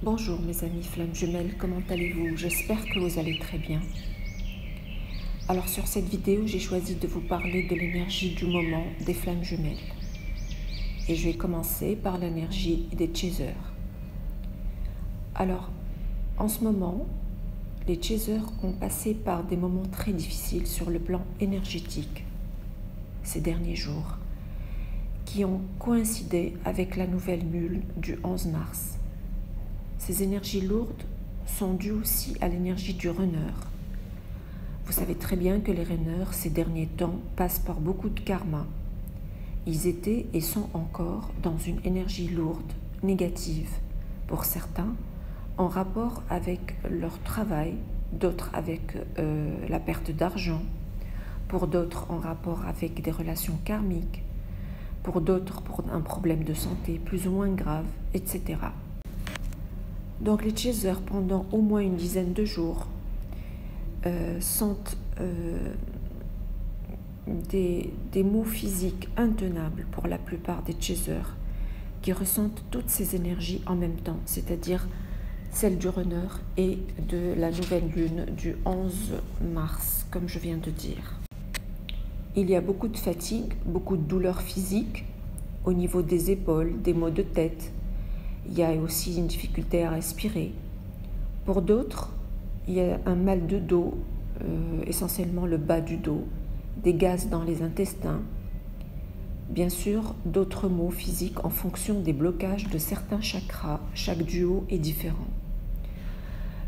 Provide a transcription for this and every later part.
Bonjour mes amis flammes jumelles, comment allez-vous? J'espère que vous allez très bien. Alors sur cette vidéo, j'ai choisi de vous parler de l'énergie du moment des flammes jumelles. Et je vais commencer par l'énergie des chasers. Alors, en ce moment, les chasers ont passé par des moments très difficiles sur le plan énergétique ces derniers jours, qui ont coïncidé avec la nouvelle lune du 11 mars. Ces énergies lourdes sont dues aussi à l'énergie du runner. Vous savez très bien que les runners, ces derniers temps, passent par beaucoup de karma. Ils étaient et sont encore dans une énergie lourde, négative, pour certains, en rapport avec leur travail, d'autres avec la perte d'argent, pour d'autres en rapport avec des relations karmiques, pour d'autres pour un problème de santé plus ou moins grave, etc. Donc les chasers, pendant au moins une dizaine de jours, sentent des maux physiques intenables pour la plupart des chasers qui ressentent toutes ces énergies en même temps, c'est-à-dire celle du runner et de la nouvelle lune du 11 mars, comme je viens de dire. Il y a beaucoup de fatigue, beaucoup de douleurs physiques au niveau des épaules, des maux de tête. Il y a aussi une difficulté à respirer. Pour d'autres, il y a un mal de dos, essentiellement le bas du dos, des gaz dans les intestins. Bien sûr, d'autres maux physiques en fonction des blocages de certains chakras. Chaque duo est différent.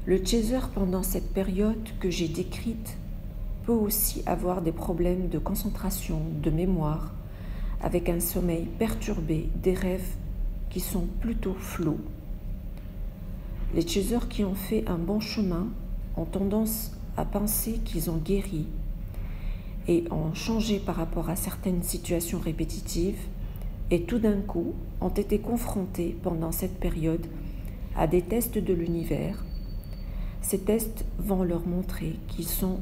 Le chaser, pendant cette période que j'ai décrite, peut aussi avoir des problèmes de concentration, de mémoire, avec un sommeil perturbé, des rêves qui sont plutôt flous. Les chasers qui ont fait un bon chemin ont tendance à penser qu'ils ont guéri et ont changé par rapport à certaines situations répétitives et tout d'un coup ont été confrontés pendant cette période à des tests de l'univers. Ces tests vont leur montrer qu'ils sont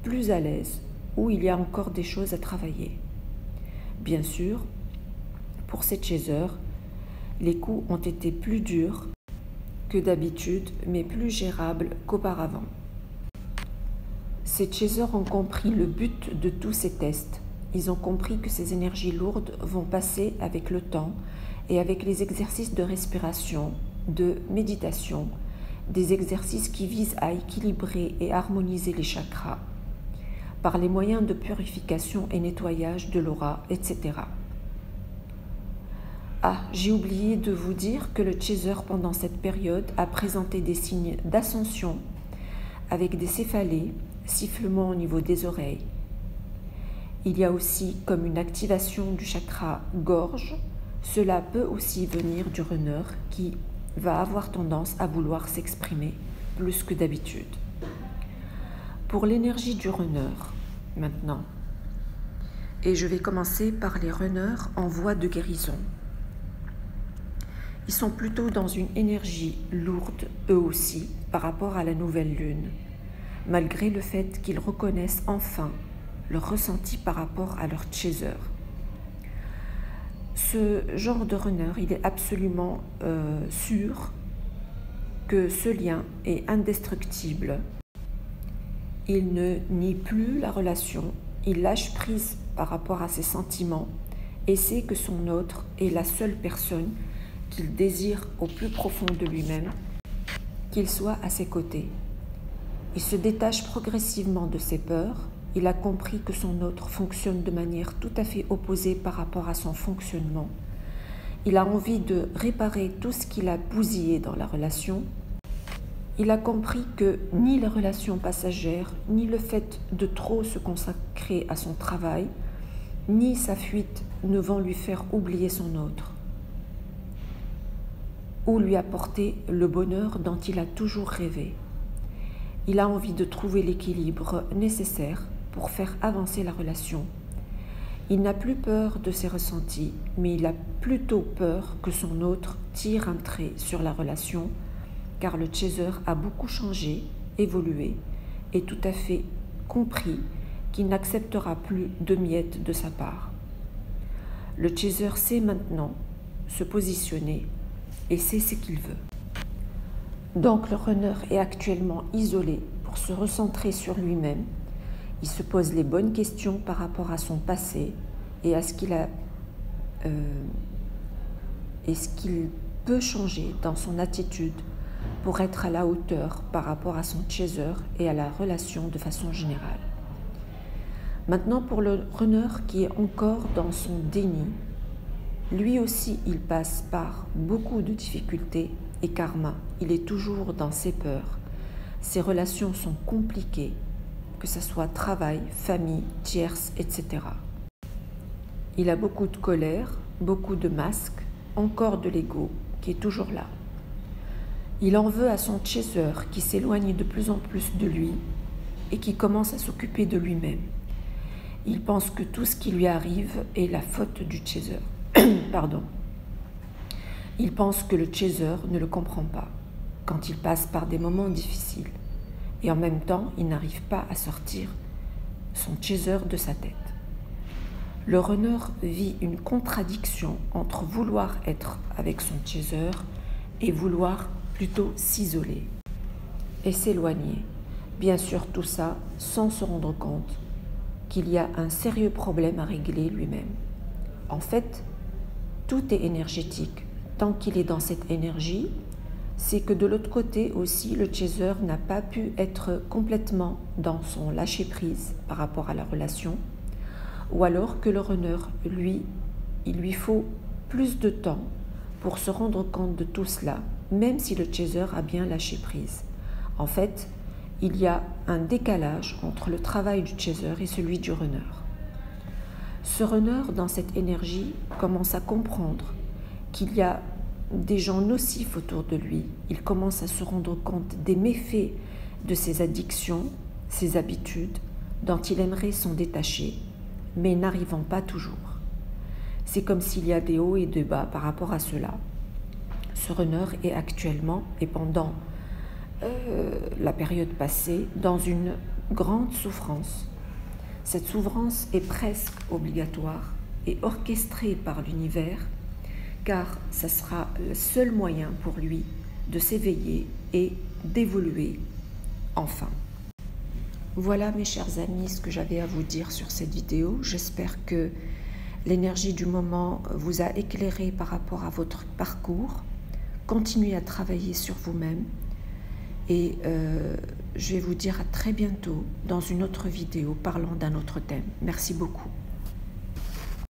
plus à l'aise ou il y a encore des choses à travailler. Bien sûr, pour ces chasers, les coups ont été plus durs que d'habitude, mais plus gérables qu'auparavant. Ces chasers ont compris le but de tous ces tests. Ils ont compris que ces énergies lourdes vont passer avec le temps et avec les exercices de respiration, de méditation, des exercices qui visent à équilibrer et harmoniser les chakras par les moyens de purification et nettoyage de l'aura, etc. Ah, j'ai oublié de vous dire que le chaser pendant cette période a présenté des signes d'ascension avec des céphalées, sifflements au niveau des oreilles. Il y a aussi comme une activation du chakra gorge. Cela peut aussi venir du runner qui va avoir tendance à vouloir s'exprimer plus que d'habitude. Pour l'énergie du runner, maintenant, et je vais commencer par les runners en voie de guérison. Ils sont plutôt dans une énergie lourde, eux aussi, par rapport à la nouvelle lune, malgré le fait qu'ils reconnaissent enfin leur ressenti par rapport à leur chaser. Ce genre de runner, il est absolument sûr que ce lien est indestructible. Il ne nie plus la relation, il lâche prise par rapport à ses sentiments et sait que son autre est la seule personne qu'il désire au plus profond de lui-même, qu'il soit à ses côtés. Il se détache progressivement de ses peurs. Il a compris que son autre fonctionne de manière tout à fait opposée par rapport à son fonctionnement. Il a envie de réparer tout ce qu'il a bousillé dans la relation. Il a compris que ni les relations passagères, ni le fait de trop se consacrer à son travail, ni sa fuite ne vont lui faire oublier son autre ou lui apporter le bonheur dont il a toujours rêvé. Il a envie de trouver l'équilibre nécessaire pour faire avancer la relation. Il n'a plus peur de ses ressentis, mais il a plutôt peur que son autre tire un trait sur la relation, car le chaser a beaucoup changé, évolué, et tout à fait compris qu'il n'acceptera plus de miettes de sa part. Le chaser sait maintenant se positionner et sait ce qu'il veut. Donc le runner est actuellement isolé pour se recentrer sur lui-même. Il se pose les bonnes questions par rapport à son passé et à ce qu'il a et ce qu'il peut changer dans son attitude pour être à la hauteur par rapport à son chaser et à la relation de façon générale. Maintenant, pour le runner qui est encore dans son déni, lui aussi il passe par beaucoup de difficultés et karma. Il est toujours dans ses peurs. Ses relations sont compliquées, que ce soit travail, famille, tierce, etc. Il a beaucoup de colère, beaucoup de masques, encore de l'ego qui est toujours là. Il en veut à son chaser qui s'éloigne de plus en plus de lui et qui commence à s'occuper de lui-même. Il pense que tout ce qui lui arrive est la faute du chaser. Pardon. Il pense que le chaser ne le comprend pas quand il passe par des moments difficiles. Et en même temps, il n'arrive pas à sortir son chaser de sa tête. Le runner vit une contradiction entre vouloir être avec son chaser et vouloir plutôt s'isoler et s'éloigner. Bien sûr, tout ça sans se rendre compte qu'il y a un sérieux problème à régler lui-même. En fait, tout est énergétique. Tant qu'il est dans cette énergie, c'est que de l'autre côté aussi, le chaser n'a pas pu être complètement dans son lâcher-prise par rapport à la relation, ou alors que le runner, lui, il lui faut plus de temps pour se rendre compte de tout cela, même si le chaser a bien lâché prise. En fait, il y a un décalage entre le travail du chaser et celui du runner. Ce runner, dans cette énergie, commence à comprendre qu'il y a des gens nocifs autour de lui. Il commence à se rendre compte des méfaits de ses addictions, ses habitudes, dont il aimerait s'en détacher, mais n'arrivant pas toujours. C'est comme s'il y a des hauts et des bas par rapport à cela. Ce runner est actuellement, et pendant la période passée, dans une grande souffrance. Cette souffrance est presque obligatoire et orchestrée par l'univers, car ce sera le seul moyen pour lui de s'éveiller et d'évoluer enfin. Voilà mes chers amis ce que j'avais à vous dire sur cette vidéo. J'espère que l'énergie du moment vous a éclairé par rapport à votre parcours. Continuez à travailler sur vous-même et je vais vous dire à très bientôt dans une autre vidéo parlant d'un autre thème. Merci beaucoup.